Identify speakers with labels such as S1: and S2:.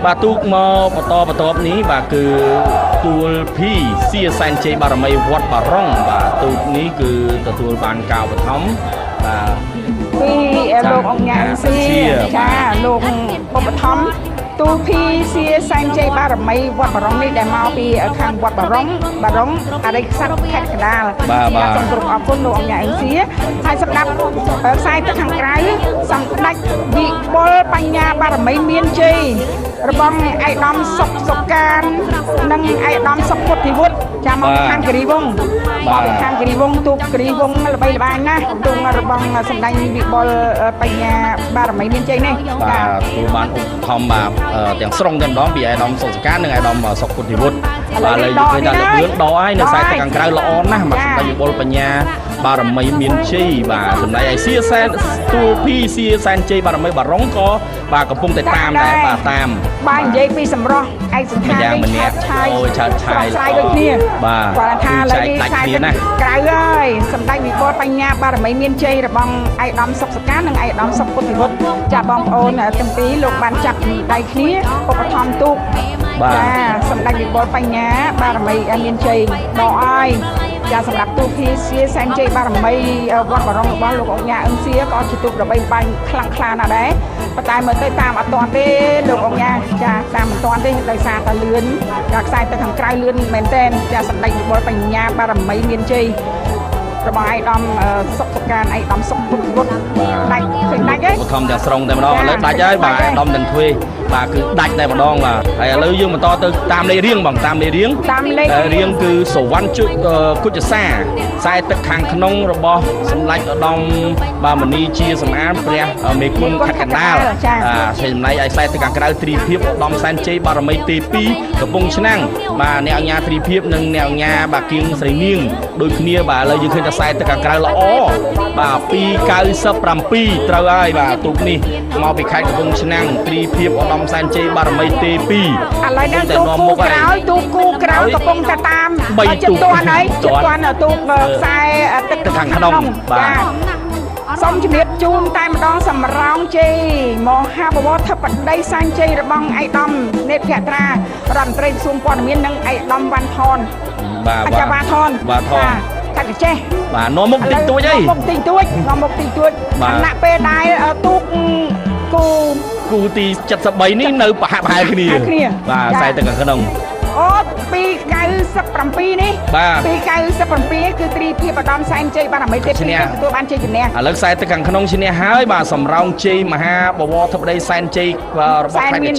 S1: បាទទូកមកបន្តនេះបាទគឺទួលភីសៀសែនជ័យបារមីវត្តបារុងបាទទូកនេះគឺទទួលបានការឧបត្ថម្ភបាទ
S2: ពីលោកអង្គញាសៀចាលោកឧបត្ថម្ភទូលភីសៀសែនជ័យបារមីវត្តបារុងនេះដែលមកពីខាងវត្តបារុងអរិយស័ក្តិខេត្តកណ្ដាលបាទសូមគោរពអរគុណលោកអង្គញាសៀហើយសម្រាប់ខ្សែទឹកខាងក្រៅសម្ដេចវិបុលបញ្ញាបារមីមានជ័យរបស់ឯកឧត្តមសុកកាននិងឯកឧត្តមសុពុទ្ធិវុឌ្ឍចាំមកខាងគិរីវង្សមកខាងគិរីវង្សទូកគិរីវង្សល្បីល្បាញណាស់ទូករបស់សម្ដេចវិបុលបញ្ញាបារមីមានជ័យនេះ
S1: បាទទូបានឧបត្ថម្ភបាទទាំងស្រុងតែម្ដងពីឯកឧត្តមសុកកាននិងឯកឧត្តមសុពុទ្ធិវុឌ្ឍបាទលើឃើញថាលោកលឿនដកហើយនៅខ្សែទឹកខាងក្រៅល្អណាស់មកសម្ដេចវិបុលបញ្ញាបារមីមានជ័យបាទសម្ដេចឯសៀសែនទូភីសៀសែនជ័យបារមីបារុងក៏បាទកំពុងតែតាមដែរបាទតាម
S2: បាទនិយាយពីសម្រស់ឯកសណ្ឋាន
S1: យ៉ាងម្នាក់អូឆើតឆាយ
S2: ស្រ័យដូចគ្នា
S1: បាទ
S2: គាត់ថាលើនេះខ្សែទឹកក្រៅហើយសម្ដេចវិបុលបញ្ញាបារមីមានជ័យរបស់ឯកឧត្តមសុកកាននិងឯកឧត្តមសុពុទ្ធិវុឌ្ឍចាបងប្អូនទាំងពីរលោកបានចាប់ដៃគ្នាឧបត្ថម្ភទូកចាសម្ដេចវិបុលបញ្ញាបារមីមានជ័យដកឲ្យចាសម្រាប់ទូកភីសៀសែនជ័យបារមីវត្តបារុងរបស់លោកអង្គញាអឹងសៀក៏ជាទូកល្បីល្បាញខ្លាំងខ្លាណាស់ដែរប៉ុន្តែមើលទៅតាមអត់ទាន់ទេលោកអង្គញាចាតាមមិនទាន់ទេដោយសារតែលឿនខ្សែទៅខាងក្រៅលឿនមែនទែនចាសម្ដេចវិបុលបញ្ញាបារមីមានជ័យរបស់ឯកឧត្តមសុកកានឯកឧត្តមសុពុទ្ធិវុឌ្ឍដាច់ឃើញដាច់ហ៎
S1: ឧបត្ថម្ភទាំងស្រុងតែម្ដងឥឡូវដាច់ហើយបាទឯកឧត្តមទាំងទ្វេបាទគឺដាច់តែម្ដងបាទហើយឥឡូវយើងបន្តទៅតាមលេខរៀងបងតាមលេខរៀងរៀងគឺសវណ្ណគុជសាខ្សែទឹកខាងក្នុងរបស់សម្ដេចឧត្តមបាទមនីជាសម្អាតព្រះមេគុណខេត្តកណ្ដាលចំណែកឯខ្សែទឹកខាងក្រៅទ្រីភិបឧត្តមសែនជ័យបារមីទី2កំពង់ឆ្នាំងបាទអ្នកអង្គញាទ្រីភិបនិងអ្នកអង្គញាបាទគៀងស្រីនាងដូចគ្នាបាទឥឡូវយើងឃើញខ្សែទឹកខាងក្រៅល្អបាទ297ត្រូវហើយបាទទូកនេះមកពីខេត្តកំពង់ឆ្នាំងទ្រីភិបឧត្តមសែនជ័យបារមីទី2ឥ
S2: ឡូវនេះទូកគូក្រោយទូកគូក្រោយកំពុងតែតាមចិត្តទាន់ហើយចិត្តទាន់ទូកខ្សែទឹក
S1: ខាងក្នុងបាទ
S2: សូមជម្រាបជូនតែម្ដងសម្រោងជ័យមហាបវរធិបតីសែនជ័យរបស់ឯកឧត្តមនេតភក្ត្រារដ្ឋមន្ត្រីក្រសួងព័ត៌មាននិងឯកឧត្តមវ៉ាន់ថន
S1: បាទ
S2: អាចារ្យវ៉ាថនកាត់កចេះ
S1: បាទនាំមុខតិចតួចអី
S2: នាំមុខតិចតួចខណៈពេលដែលទូក
S1: គូទី73នេះនៅប្រហាក់ប្រហែលគ្នាបាទខ្សែទឹកខាងក្នុង
S2: អូ297នេះ297គឺទ្រីភិបឧត្តមសែនជ័យបារមីទី2ទទួលបានជ័យជំនះឥ
S1: ឡូវខ្សែទឹកខាងក្នុងឈ្នះហើយបាទសម្រោងជ័យមហាបវរធិបតីសែនជ័យរបស់ខេត្ត